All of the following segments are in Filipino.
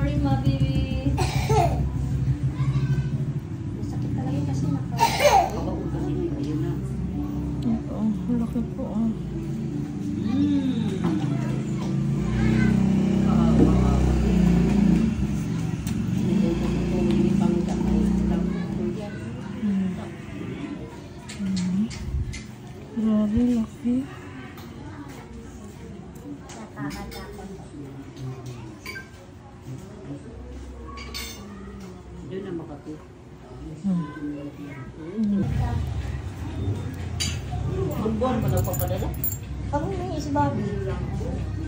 Sorry, ma, baby. Masakit talaga yun kasi nakakabaon kasi yun na. Ito, laki po. Grabe, laki. Doon na makati. Buwan pa daw papadala? Ako may si Bobby.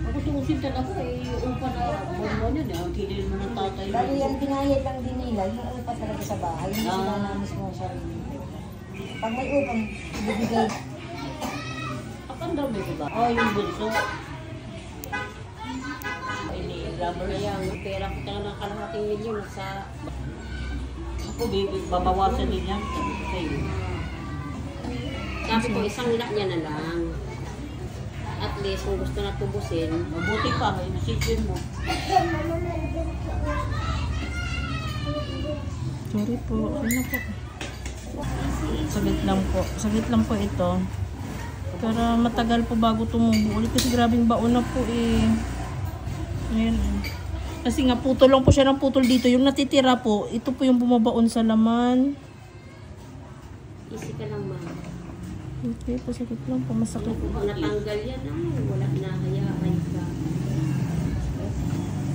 Ako tumusin talaga eh. Upa na buwan yun eh. Ang kilin mo ng tatay. Bali yan, pinayad lang din nila. Yung upa talaga sa bahay. Hindi sila na mismo ang sarili. Pag may upang, ibibigay. Apan daw may iba? Oh, yung bunso. Ini-rubber na yan. Pera ko talaga ng kalahating milyon sa... Ako, babawasan din yan. Sabi ko, isang ila niya na lang. At least, kung gusto na tubusin, mabuti pa, inasipin mo. Sorry po. Okay na po. Saglit lang po. Saglit lang po ito. Pero matagal po bago tumubo ulit. Kasi grabing baon na po eh. Ayan. Kasi nga putol lang po siya ng putol dito. Yung natitira po, ito po yung bumabaon sa laman. Easy ka lang, ma. Okay, pasakit lang po. Masakit. Natanggal yan, wala hinahayaan ka.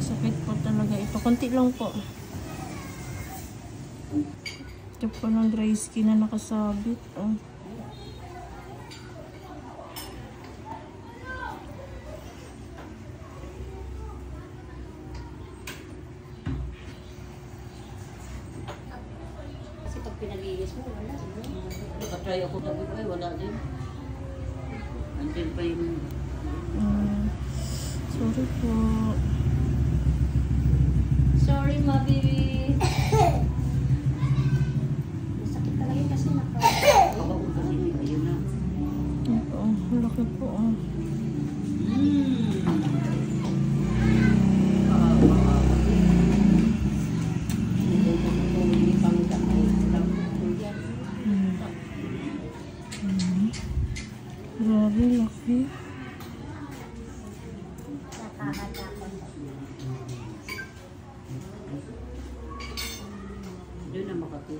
Sakit po talaga ito. Konti lang po. Ito po ng dry skin na nakasabit. Oh. Kasi pag pinalinis mo, wala. Nakatry ako tabi ko, wala din. Andin pa yung... Sorry po. Sorry, ma, baby. Masakit talaga yun kasi nakakabaon kasi yun na. Ito, laki po. Grabe, laki. Doon na makati.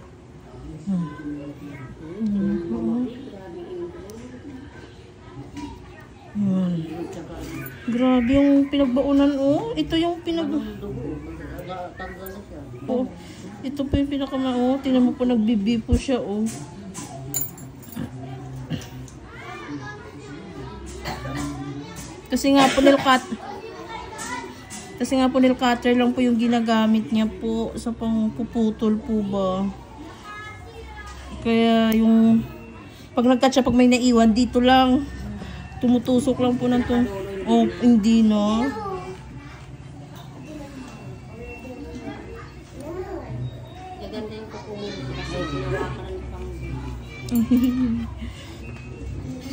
Grabe yung pinagbaunan, oh. Ito yung oh. Ito po yung oh. Tingnan mo po, nagbibi po siya, oh. Kasi nga po nail cutter lang po yung ginagamit niya po sa pangpuputol po ba. Kaya yung pag nag-cut siya, pag may naiwan dito lang, tumutusok lang po ng oh, hindi no. Gaganda yung kukumun kasi pinawakan pang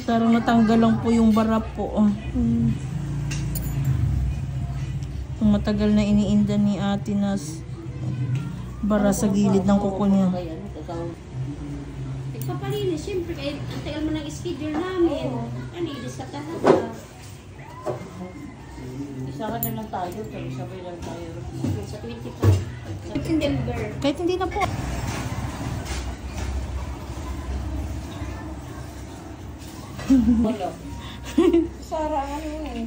Parang natanggal lang po yung bara po. Oh. Kung matagal na iniinda ni ate na bara sa gilid ng kuko niya. Ipapalinis, siyempre, kahit ang tagal mo ng schedule namin. Kanilis ka talaga. Isa ka na lang tayo, pero sabay lang tayo. Sa 25. Sa September. Kahit hindi na po. Wala. Sara, ano yun eh.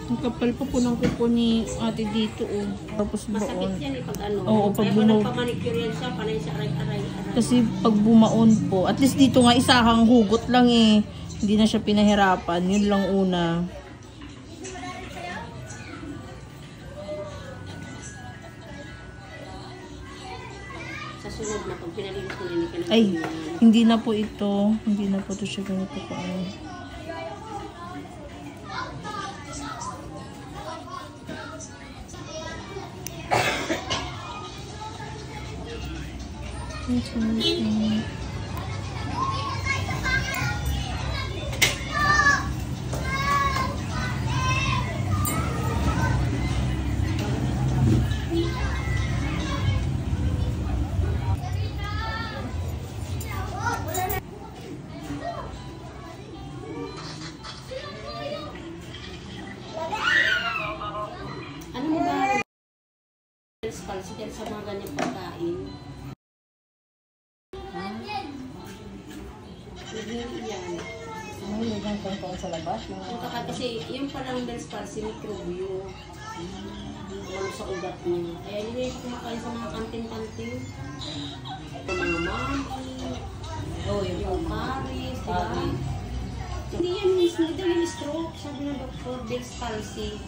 Ang kapal po ng kuko ni ate dito, oh. Tapos Masakit baon. yan eh pag ano. Oo, pag kaya bumaon. nagpamanicure yan siya, panay siya aray-aray. Kasi pag bumaon po, at least dito nga isahang hugot lang eh. Hindi na siya pinahirapan. Yun lang una. Sa sunod na pag pinalinis mo hindi ka na. Ay, hindi na po ito. Hindi na po ito siya ganito po. Ano mo ba? Palsi dahil sa mga ganyang pagkain. Hindi yan. May ligang konton sa labas. Kasi yung palang Bell's palsy, mikrobyo. Ano sa ugat niya. Kaya hindi yung kumakain sa mga kantin-kantin. Ito mga mami. Yung paris. Diba? Hindi yan mismo. Ito yung stroke. Sabi ng doktor, Bell's palsy.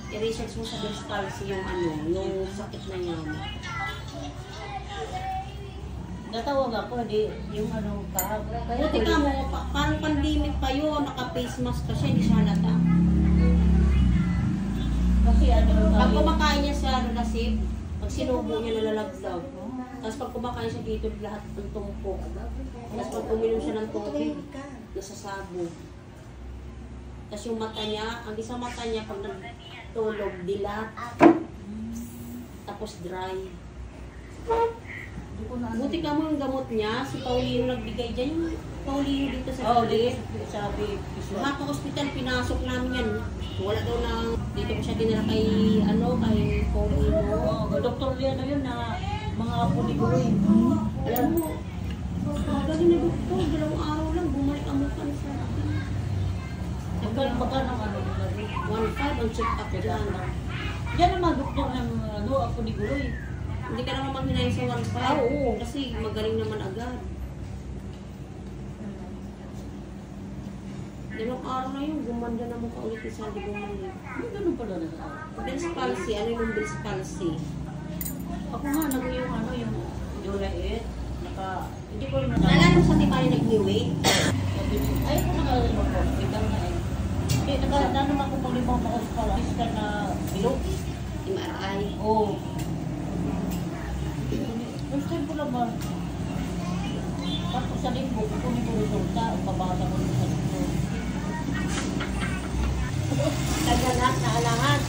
I-research mo sa Bell's palsy yung sakit na yan. Natawag ako, yung kahapon. Kaya tika mo, parang pandemic pa yun, naka-face mask pa siya, hindi siya halata. Kasi Pag kumakain niya sa nasip, pag sinubo niya nalalaglag. Tapos pag kumakain siya dito, lahat ng tumpok. Tapos pag uminom siya ng tubig, nasasabo. Tapos yung mata niya, ang isang mata niya pag nagtulog, dilat. Tapos dry. Buti ka mo yung gamot niya, si Paulino nagbigay dyan, yung Paulino dito sa sabi, hospital, pinasok namin yan. Wala daw na, dito ko siya dinala kay Paulino. Doktor Liano yun na mga apo ni Goy. Alam mo, galing na doktor, 2 araw lang, bumalik ang mukha niya sa akin. Magkano ang 1.5 ang check-up dyan. Yan ang mga doktor ng apo ni Goy. Hindi ka naman maghinay sa 1.5. Oo. Kasi magaling naman agad. 2 araw na yun, gumanda na mukha ulit isa, hindi bumalik. Ganun pala na sa Bell's palsy, ano yung Bell's palsy? Ako nga, yung July 8, hindi ko rin Naalala mo sa tipali nag-new-weight? Ay, kung naka-hospital na eh. Hindi, naman ako pang 5 ma-hospital na bilog. MRI. Oo. First time ko naman. Tapos sa linggo, kukunin ko resulta, babasa ko rin sa linggo. Tagalahat na alangan.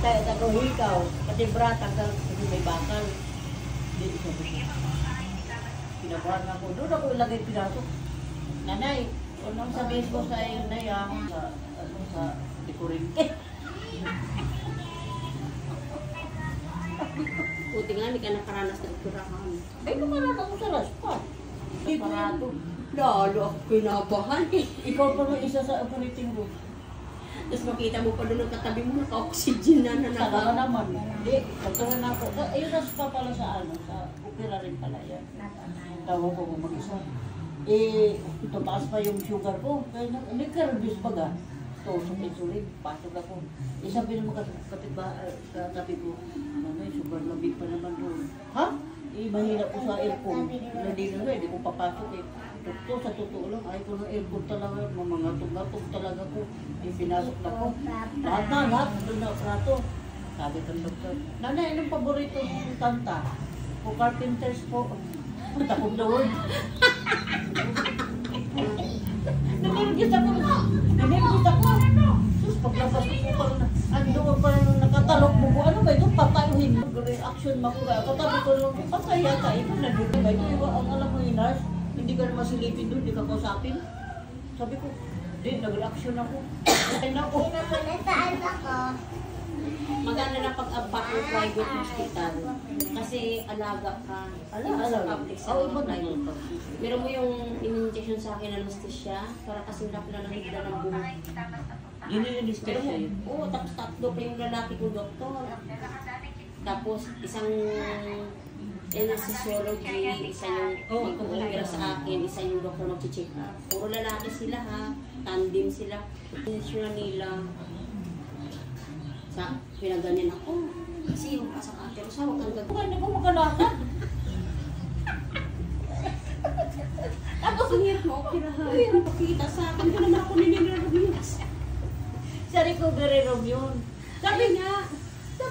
Tagahikaw. Pati brat, hanggang may bakal. Hindi, sabi ko. Pinabuhan nga ko. Doon ako ilagay pinasok. Nanay, unang sabihin ko sa iyo na yan, sa Dikurinte. Buti nga, hindi ka nakaranas ng kurahan. Ay, kumarana ko sa raspa. Aparato. Lalo ako kinabahan eh. Ikaw pa rin isa sa operating room. Tapos makita mo pa doon ang katabi mo, naka-oxygen na Saka ka naman. Hindi, pagkawan ako. Ayun, raspa pala sa sa opera rin pala yan. Tawag ko kung mag-isa. Tumaas pa yung sugar ko. Kaya nagka-reduce pa ga. So, sulit-sulit, pasok ako. Sabi naman katabi ko, may sugar labig pa naman doon. Ha? Mahirap ko sa aircon. Hindi ko papasok eh. Ito, sa totoo lang, ayaw ko ng aircon talaga. Mga tugatog talaga ko. Pinasok na ko. Lahat, doon na prato. Sabi ng doktor, Nanay, anong paborito mong kanta? O Carpenters po. Takot na word. Nanirgis ako. Sus, paglabas ko parang nakatalok mo ko. Ano ba ito? Patayuhin mo. Reaction mo ko. Katabi ko lang, patay yata. Ito nandito ba? Ito ang alam mo yung nurse. Hindi ka naman silipin doon, hindi ka kausapin. Sabi ko, hindi, nag-reaction ako. Ay na ako. Maganda na pag-abak ng private hospital. Kasi alaga ka. Sa public sa private. Meron mo yung in-injection sa akin na anesthesia para kasing napila ng higla ng buhok. Yun yung anesthesia yun. Oo, tapos 3 pa yung lalaki kong doktor. Tapos isang anesthesiology, isa yung mag-opera sa akin, isa yung doktor mag-check up. Puro lalaki sila ha, tandem sila. Inisyon nila. Pinaganyan ako. Kasi yung pasang ate ko sa wag kang gagawin. Hindi ko makalakad. Tapos ang hirap mo, operahan. Pakita sa akin, ko naman ako nililirabiyas. Sa recovery room yun. Sabi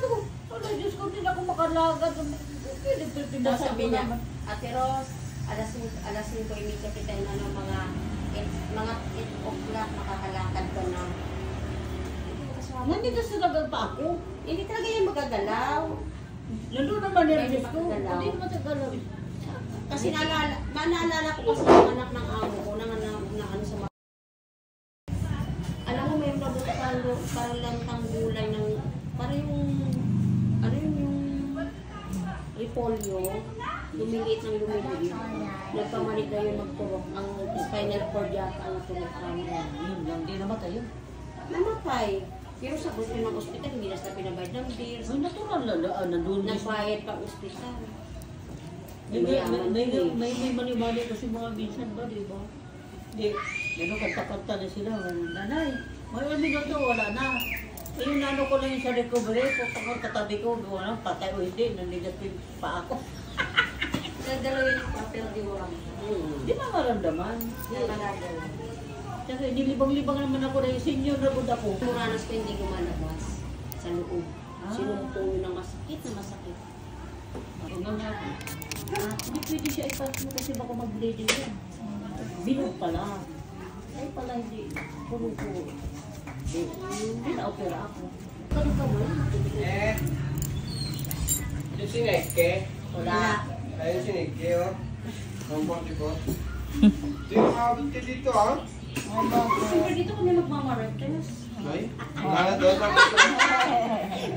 ko, oh Diyos ko, hindi ako makalakad. Tapos sabi niya, Ate Ros, alas 5 imita kita na ng mga 8 o'clock makakalakad ka na. Nandito sa lagal pa ako. Hindi talaga yan magagalaw. Nandun naman nervous ko. Magagalaw. Hindi naman tagalaw. Kasi naalala ko kasi yung anak ng amo ko, na ano sa mga... Alam mo, may parang lantang gulay ng... Parang yung... Ano yung repolyo, lumiliit ng lumiliit. Nagpamalit na yung magturok. Ang spinal cord yata ang turok kami. Yun lang, di namatay yun. Namatay. Pero sa gusto ng ospital, hindi na sila pinabayad ng bills. Ay, natural na, nandun. Nagbayad pang ospital. May mani-mani kasi mga minsan ba, di ba? Di, gano'n kanta-kanta na sila. Nanay, may minuto, wala na. Eh, yung nano ko lang yung sa recovery, kung katabi ko, wala, patay o hindi, nanigative pa ako. Nagdalaw yung papel di wala. Di ba maramdaman? Kasi nilibang-libang naman ako na yung senior na good ako. Muranas ko hindi gumalabas sa loob. Sinumpong yun ng masakit na masakit. Ako nga. Hindi pwede siya ipas mo kasi baka mag-bleeding yan. Binog pala. Ay pala hindi. Puro-puro. Hindi na-opera ako. Kano ka mo? Yung sineke? Wala. Ayun sineke, oh. Comfort ko. Di makabot ka dito, ah. Siyempre dito kami magmamarites. Ay? Wala doon ako.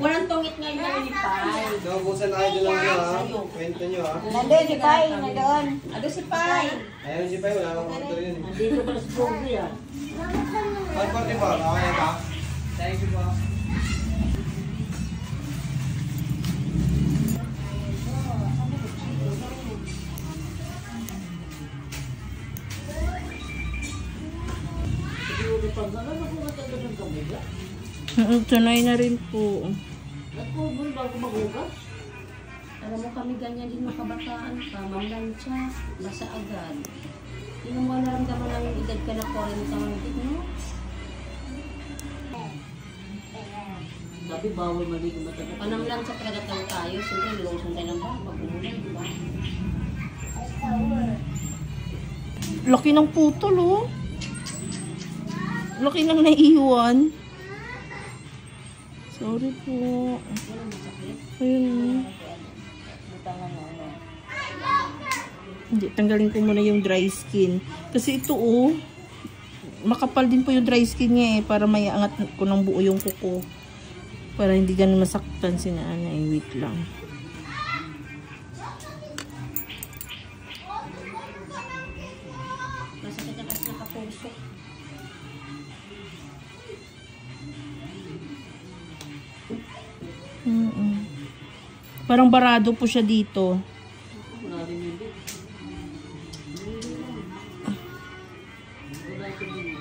Walang tungit ngayon na ilipay. Naubusan na kayo doon lang nyo, ha? Kwento nyo, ha? Nandun si Pai, nandun. Ado si Pai. Ayun si Pai, wala akong kwento yun. Nandito pa sa Kobe ah. Comfort ko, okay ba? Thank you po. Tunay na rin po. Nagpubol bago magugas. Alam mo kami ganyan din mga kabataan ka, mamlansya, basa agad. Hindi mo naramdaman lang yung edad ka na 40 taon, no? Sabi bawal maligo matagal. Panang lansya talaga tayo, siyempre nilotion tayo ng bago, pag-umulan, di ba? Laki ng putol, oh. Laki ng naiiwan. Sorry po. Walang masakit. Ayun. Hindi, tanggalin ko muna yung dry skin. Kasi ito, oh. Makapal din po yung dry skin niya, eh. Para may angat ko ng buo yung kuko. Para hindi ganun masaktan si nanay. Wait lang. Masakit na kasi nakapusok. Parang barado po siya dito. Wala rin yun. Wala ko din.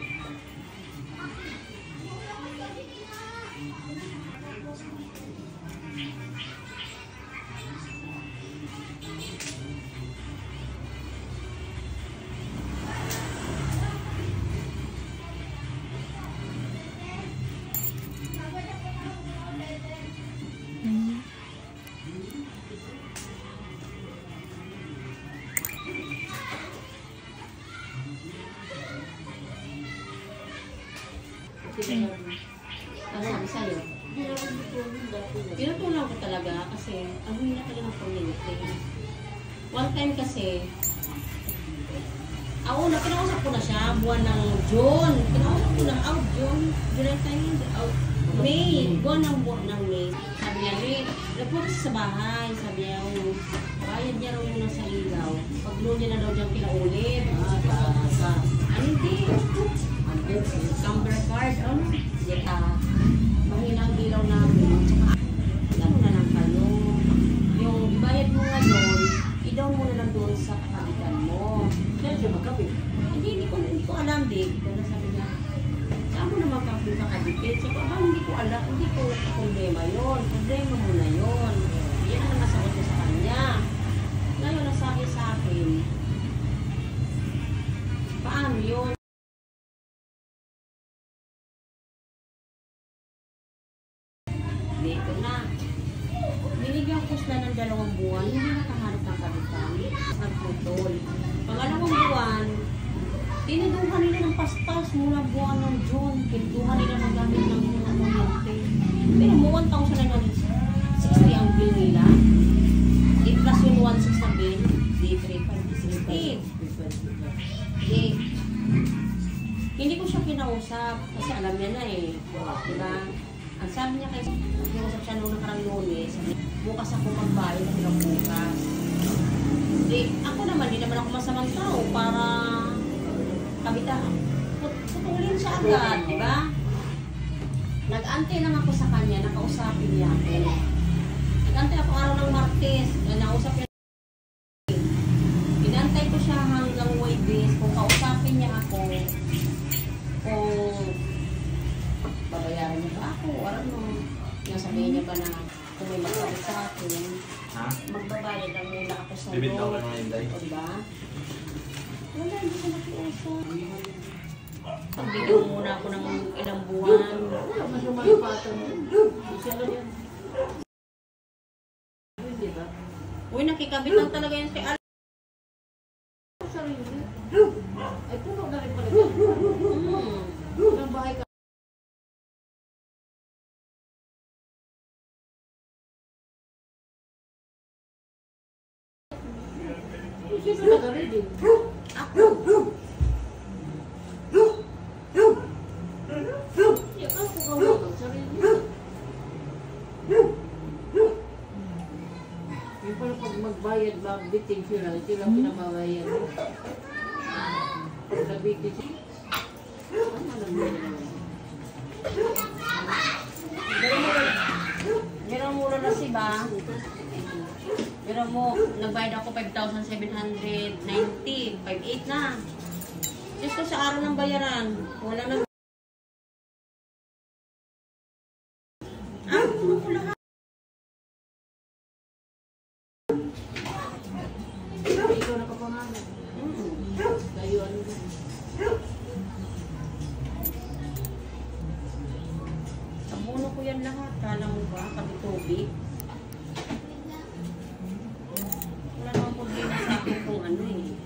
Ang sabi sa'yo, tinutulong ko talaga kasi ang hina talaga ng community. One time kasi, kinausap ko na siya, buwan ng June. Kinausap ko na, June, July tayo, May, buwan ng May. Sabi niya, May, nagpunta siya sa bahay. Sabi niya, bayad niya raw muna sa ilaw. Pag-loan niya na daw diyang pinaulit. Hindi. Camber card, mahina ang ilaw namin. Ano na lang kayo. Yung ibayad mo ngayon, i-down mo na lang doon sa kakabitan mo. Kaya siya magkapit. Hindi ko alam, Dick. Kaya sabi niya, saan mo naman kang kakadipit? Sabi ko, hindi ko alam, hindi ko problema yun. Problema mo na yun. Yan ang nasagot ko sa kanya. Ngayon, nasabi sa akin, paano yun? Dito na. Hindi binigyan ko sila ng 2 buwan, hindi nakahanap ng kabitan. Nagputol. Pangalawang buwan, tinuduhan nila ng paspas mula buwan ng June. Tinuduhan nila ng gamit ng kuryente. Pero mo 1,960 ang bill nila. I-plus yung 1,600 na bill, di 3,568. Hindi ko siya kinausap kasi alam niya na eh. Diba? Ang sabi niya kasi, kinausap siya nung nakarang Lunes, bukas ako magbayad hanggang bukas. Ako naman, di naman ako masamang tao para kabitaan. Putulin siya agad, di ba? Nag-antay lang ako sa kanya, nakausapin niya ako. Nag-antay ako araw ng Martes, nausap niya. Inantay ko siya hanggang Huwebes, kung kausapin niya ako, kung babayaran niya ba ako, o ano, nasabihin niya ba na kung may magkabit sa akin, magbabayad lang muna ako sa Bibit daw loob. ka ng Inday. O diba? Wala, hindi ko nakiusap. Pagbigyan muna ako ng ilang buwan. Uy, nakikabit lang talaga yan kay Al. Ay, puno na rin pala dyan. Ang bahay ka. Sino nag-ready? Ako. Yan ang kukawa ng sarili. Yung pala pag magbayad, mag-biting sila pinamabayan. Pag nabitin sila, ano naman? Meron mo na si ba? Meron mo, nagbayad ako 5,790, 5,800 na. Diyos ko sa araw ng bayaran, wala na. Ano ko lahat? Ikaw nakapangalan. Kayo ano na. Abuno ko yan lahat. Kala mo ba? Pati tubig. Wala namang problema sa akin kung ano eh.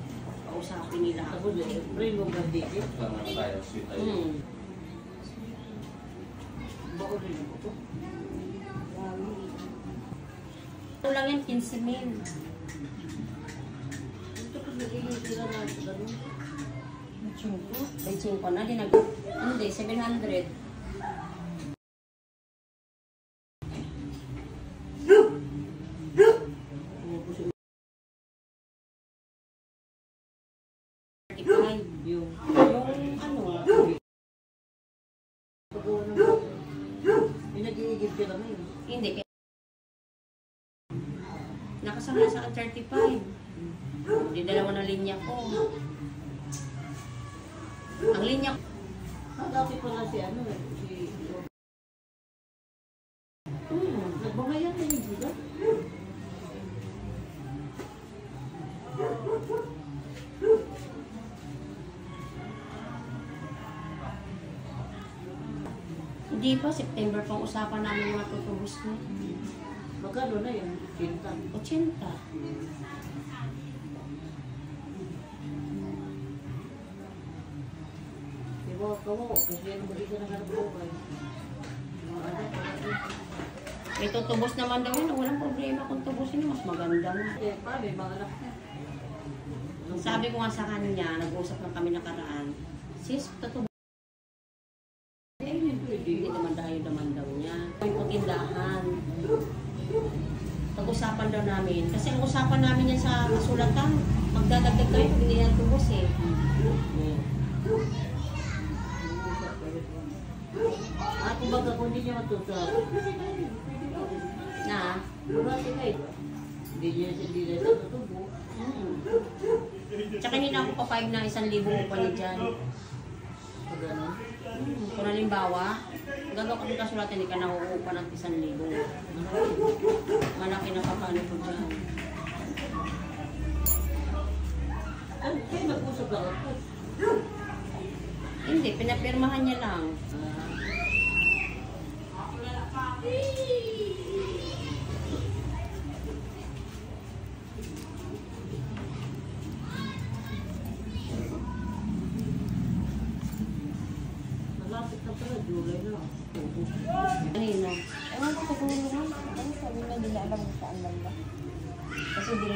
Kausapin nila ako. Ako din, pray mo ba dito? Sama na tayo, sweet tayo. Bako rin ako to. Ito lang yan, 15,000. Ito ko nagiging sila na ito gano'n. May 5 na. Hindi, 700. Yung ano, pagawa ng yung nagiging sila ngayon. hindi. Nakasama sa akin 35. Hindi dalawa na linya ko. Ang linya ko, Dati pala si ano eh, si... Nagbangayan na yung sila. hindi pa, September pang usapan namin mga tutubos ko. Magkano na yun? 80. 80. Diba, kawo, kasi yan mo dito naghanap buhay. Mga anak, May tutubos naman daw yun, walang problema kung tubusin mas maganda nga. eh, pa, may mga anak na. Sabi ko nga sa kanya, nag-usap lang kami nakaraan, sis, tutubos. Eh, yun pwede. Hindi naman daw niya. May pagindahan. Pag-usapan daw namin. Kasi ang usapan namin yan sa kasulatan, magdadagdag kayo pag hindi yan tubos eh. Ah, kumbaga kung hindi niya matutuwa. Na? Burati kayo. Hindi niya sa tutubo. Tsaka hindi na ako papayag na 1,000 upa niya dyan. Pag ano. Kung halimbawa, gagawa kami kasulatan, hindi ka nakukupa ng 1,000. Malaki na papano ko dyan. Ano, kayo nag-usap lang ako. Hindi, pinapirmahan niya lang. July na. Kanino? Ewan ko sa tulungan. Ano sabi na, hindi na alam kung saan lang ba. Kasi di